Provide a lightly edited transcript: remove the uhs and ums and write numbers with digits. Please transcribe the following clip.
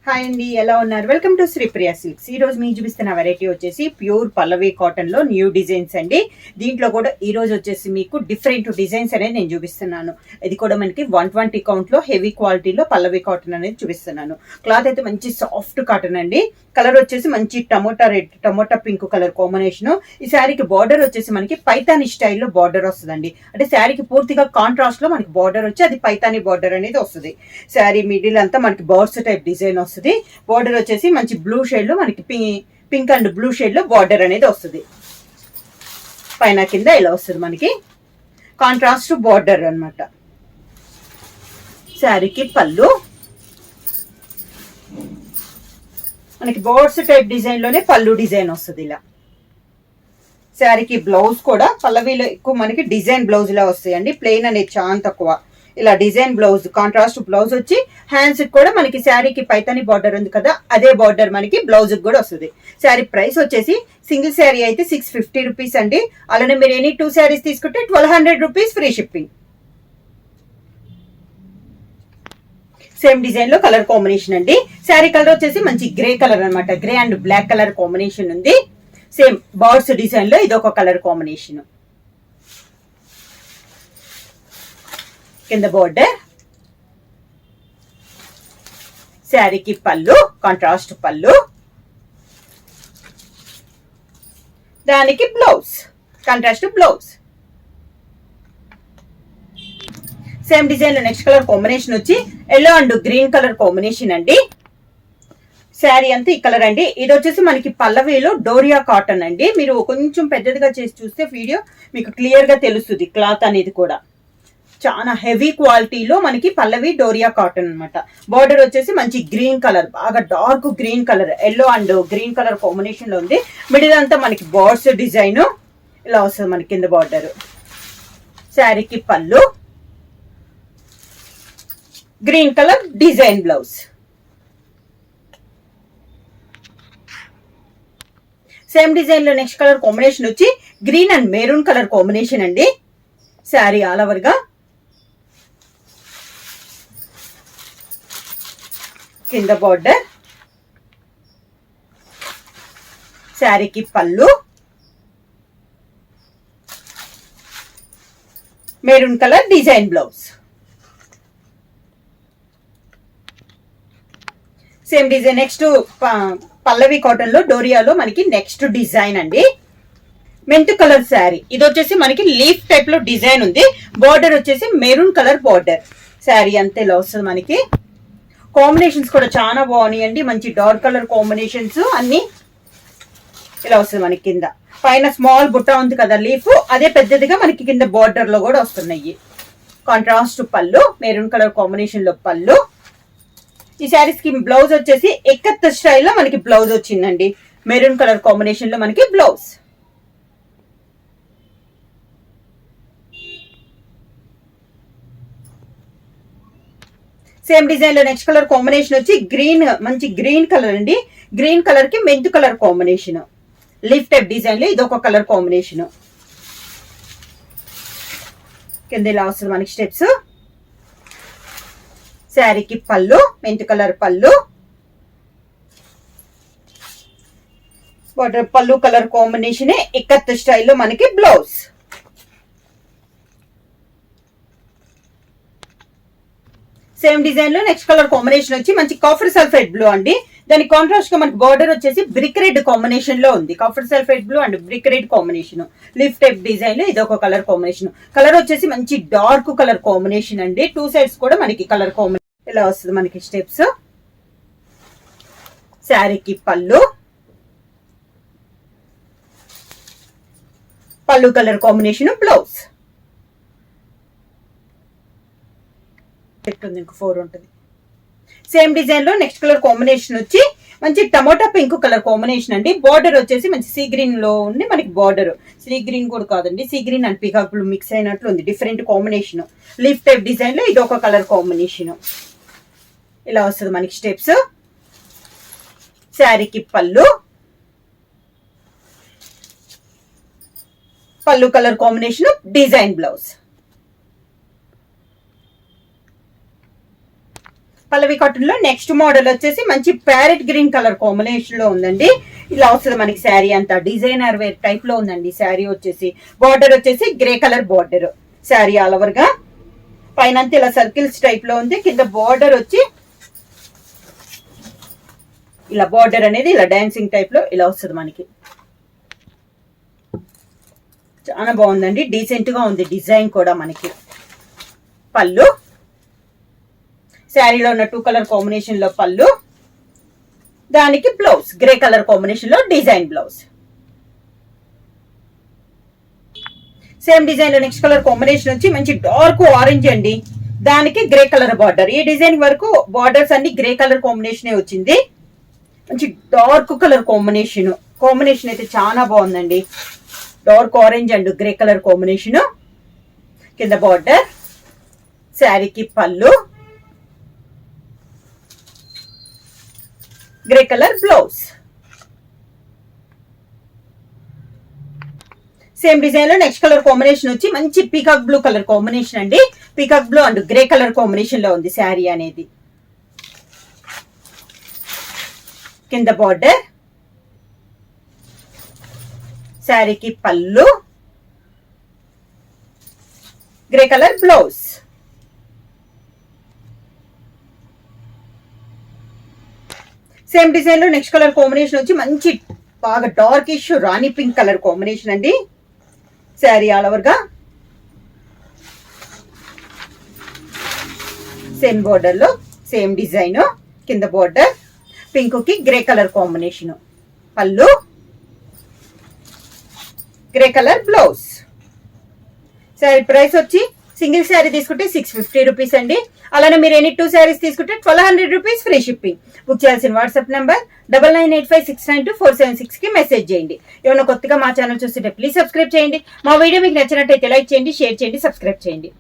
Hi అండి, ఎలా ఉన్నారు? Welcome to Sripriya silks. ఈ రోజు మీకు చూపిస్తున్న వెరైటీ వచ్చేసి ప్యూర్ పల్లవి కాటన్ లో న్యూ డిజైన్స్ అండి. దీంట్లో కూడా ఈ రోజు వచ్చేసి మీకు డిఫరెంట్ డిజైన్స్ అనేది నేను చూపిస్తున్నాను. ఇది కూడా మనకి 120 కౌంట్ లో హెవీ క్వాలిటీలో పల్లవి కాటన్ అనేది చూపిస్తున్నాను. క్లాత్ అయితే మంచి సాఫ్ట్ కాటన్ అండి. కలర్ వచ్చేసి మంచి tomato red, tomato pink colour combination. ఈ శారీకి బార్డర్ వచ్చేసి మనకి పైతాని స్టైల్లో బార్డర్ వస్తుందండి. అంటే శారీకి పూర్తిగా కాంట్రాస్ట్ లో మనకి బార్డర్ వచ్చి అది పైతాని బార్డర్ అనేది వస్తుంది. శారీ మిడిల్ అంతా మనకి బర్డ్స్ టైప్ డిజైన్ వస్తుంది. బార్డర్ వచ్చేసి మంచి బ్లూ షేడ్ లో మనకి పింక్ అండ్ బ్లూ షేడ్ లో బార్డర్ అనేది వస్తుంది. పైన కింద ఇలా వస్తుంది మనకి కాంట్రాస్ట్ బార్డర్ అన్నమాట. శారీకి పళ్ళు మనకి బర్డ్స్ టైప్ డిజైన్ లోనే పళ్ళు డిజైన్ వస్తుంది. ఇలా శారీకి బ్లౌజ్ కూడా పల్లవిలో ఎక్కువ మనకి డిజైన్ బ్లౌజ్ లా వస్తాయండి. ప్లెయిన్ అనేది చాలా తక్కువ. ఇలా డిజైన్ బ్లౌజ్, కాంట్రాస్ట్ బ్లౌజ్ వచ్చి హ్యాండ్స్ కూడా మనకి శారీకి పైతాని బార్డర్ ఉంది కదా, అదే బార్డర్ మనకి బ్లౌజ్ కూడా వస్తుంది. శారీ ప్రైస్ వచ్చేసి సింగిల్ శారీ అయితే 650 రూపీస్ అండి. అలానే మీరు ఎనీ 2 శారీస్ తీసుకుంటే 1200 rupees free shipping. Same design లో కలర్ కాంబినేషన్ అండి. శారీ కలర్ వచ్చేసి మంచి గ్రే కలర్ అనమాట. Grey and black colour combination ఉంది. సేమ్ బర్డ్స్ డిజైన్ లో ఇది ఒక కలర్ కాంబినేషన్. కింద బోర్డర్, శారీకి పళ్ళు కాంట్రాస్ట్ పళ్ళు, దానికి blouse contrast blouse. Same design లో నెక్స్ట్ కలర్ కాంబినేషన్ వచ్చి yellow and green colour combination అండి. శారీ అంతా ఈ కలర్ అండి. ఇది వచ్చేసి మనకి పల్లవిలో డోరియా కాటన్ అండి. మీరు కొంచెం పెద్దదిగా చేసి చూస్తే వీడియో మీకు క్లియర్ గా తెలుస్తుంది. క్లాత్ అనేది కూడా చాలా హెవీ క్వాలిటీలో మనకి పల్లవి డోరియా కాటన్ అనమాట. బార్డర్ వచ్చేసి మంచి గ్రీన్ కలర్, బాగా dark green colour, yellow and green colour combination లో ఉంది. మిడిల్ అంతా మనకి బర్డ్స్ డిజైన్ ఇలా వస్తుంది మనకి కింద బార్డర్. శారీకి పళ్ళు green colour design blouse. Same design లో నెక్స్ట్ కలర్ కాంబినేషన్ వచ్చి green and maroon colour combination అండి. శారీ ఆల్ ఓవర్ గా కింద బార్డర్, శారీకి పళ్ళు maroon colour design blouse. Same design next Pallavi cotton లో డోరియాలో మనకి నెక్స్ట్ డిజైన్ అండి. Mint colour sari. ఇది వచ్చేసి మనకి లీఫ్ టైప్ లో డిజైన్ ఉంది. బార్డర్ వచ్చేసి మెరూన్ కలర్ బార్డర్. శారీ అంతే ఇలా వస్తుంది మనకి. కాంబినేషన్స్ కూడా చాలా బాగున్నాయండి. మంచి డార్క్ కలర్ కాంబినేషన్స్ అన్ని ఇలా వస్తుంది మనకి. కింద పైన స్మాల్ బుట్ట ఉంది కదా లీఫ్, అదే పెద్దదిగా మనకి కింద బార్డర్ లో కూడా వస్తున్నాయి. కాంట్రాస్ట్ పళ్ళు మెరూన్ కలర్ కాంబినేషన్ లో పళ్ళు. ఈ శారీస్ కి బ్లౌజ్ వచ్చేసి ఎక్కత్ స్టైల్లో మనకి బ్లౌజ్ వచ్చిందండి. మెరూన్ కలర్ కాంబినేషన్ లో మనకి బ్లౌజ్. సేమ్ డిజైన్ లో నెక్స్ట్ కలర్ కాంబినేషన్ వచ్చి గ్రీన్, మంచి గ్రీన్ కలర్ అండి. గ్రీన్ కలర్ కి mint colour combination. Leaf type design లో ఇదొక కలర్ కాంబినేషన్. కింద ఇలా వస్తుంది మనకి స్టెప్స్. శారీకి పళ్ళు మెంత్ కలర్ పళ్ళు, బార్డర్ పళ్ళు కలర్ కాంబినేషన్ ఇక్కత్ స్టైల్లో మనకి బ్లౌజ్. సేమ్ డిజైన్ లో నెక్స్ట్ కలర్ కాంబినేషన్ వచ్చి మంచి కాఫర్ సల్ఫేట్ బ్లూ అండి. దాని కాంట్రాస్ట్ గా మనకి బార్డర్ వచ్చేసి బ్రిక్ రెడ్ కాంబినేషన్ లో ఉంది. Copper sulphate blue and brick red combination. Leaf type design లో ఇదొక కలర్ కాంబినేషన్. కలర్ వచ్చేసి మంచి డార్క్ కలర్ కాంబినేషన్ అండి. 2 సైడ్స్ కూడా మనకి కలర్ కాంబినేషన్ ఇలా వస్తుంది మనకి స్టెప్స్. శారీకి పళ్ళు పళ్ళు కలర్ కాంబినేషన్ బ్లౌజ్. ఇంకో 4 ఉంటుంది. సేమ్ డిజైన్ లో నెక్స్ట్ కలర్ కాంబినేషన్ వచ్చి మంచి టమోటా పింక్ కలర్ కాంబినేషన్ అండి. బార్డర్ వచ్చేసి మంచి సీ గ్రీన్ లో ఉంది మనకి బార్డర్. సీ గ్రీన్ కూడా కాదండి, sea green and peacock blue mix అయినట్లు ఉంది. Different combination. Leaf type design లో ఇది ఒక కలర్ కాంబినేషన్. ఇలా వస్తుంది మనకి స్టెప్స్. శారీకి పళ్ళు పళ్ళు కలర్ కాంబినేషన్ డిజైన్ బ్లౌజ్. పల్లవి కాటన్ లో నెక్స్ట్ మోడల్ వచ్చేసి మంచి ప్యారెట్ గ్రీన్ కలర్ కాంబినేషన్ లో ఉందండి. ఇలా వస్తుంది మనకి శారీ అంతా డిజైనర్ వేర్ టైప్ లో ఉందండి. శారీ వచ్చేసి బార్డర్ వచ్చేసి grey colour border, sari all over గా పైన ఇలా సర్కిల్స్ టైప్ లో ఉంది. కింద బార్డర్ వచ్చి ఇలా బార్డర్ అనేది ఇలా డాన్సింగ్ టైప్ లో ఇలా వస్తుంది మనకి. చాలా బాగుందండి, డీసెంట్ గా ఉంది డిజైన్ కూడా. మనకి పళ్ళు, శారీలో ఉన్న 2 కలర్ కాంబినేషన్ లో పళ్ళు, దానికి బ్లౌజ్ గ్రే కలర్ కాంబినేషన్ లో డిజైన్ బ్లౌజ్. సేమ్ డిజైన్ లో నెక్స్ట్ కలర్ కాంబినేషన్ వచ్చి మంచి డార్క్ ఆరెంజ్ అండి, దానికి గ్రే కలర్ బార్డర్. ఈ డిజైన్ వరకు బార్డర్స్ అన్ని గ్రే కలర్ కాంబినేషన్ వచ్చింది. మంచి డార్క్ కలర్ కాంబినేషన్ అయితే చాలా బాగుందండి. Dark orange and grey colour combination. కింద బార్డర్, శారీకి పళ్ళు, grey colour blouse. Same design లో నెక్స్ట్ కలర్ కాంబినేషన్ వచ్చి మంచి పీకాక్ బ్లూ కలర్ కాంబినేషన్ అండి. Peacock blue and grey colour combination లో ఉంది శారీ అనేది. కింద బార్డర్, శారీకి పళ్ళు, grey colour blouse. Same design లో నెక్స్ట్ కలర్ కాంబినేషన్ వచ్చి మంచి బాగా డార్కిష్ రాణి పింక్ కలర్ కాంబినేషన్ అండి. శారీ ఆల్ ఓవర్ గా సేమ్ బోర్డర్ లో సేమ్ డిజైన్. కింద బోర్డర్ పింక్ కి గ్రే కలర్ కాంబినేషన్, పళ్ళు, grey colour blouse. Sari price వచ్చి సింగిల్ శారీ తీసుకుంటే 650 రూపీస్ అండి. అలానే మీరు ఎనీ 2 శారీస్ తీసుకుంటే 1200 రూపీస్ ఫ్రీ షిప్పింగ్. బుక్ చేయాల్సిన వాట్సాప్ నెంబర్ 9985692476 కి మెసేజ్ చేయండి. ఏమైనా కొత్తగా మా ఛానల్ చూస్తుంటే ప్లీజ్ సబ్స్క్రైబ్ చేయండి. మా వీడియో మీకు నచ్చినట్టయితే లైక్ చేయండి, షేర్ చేయండి, సబ్స్క్రైబ్ చేయండి.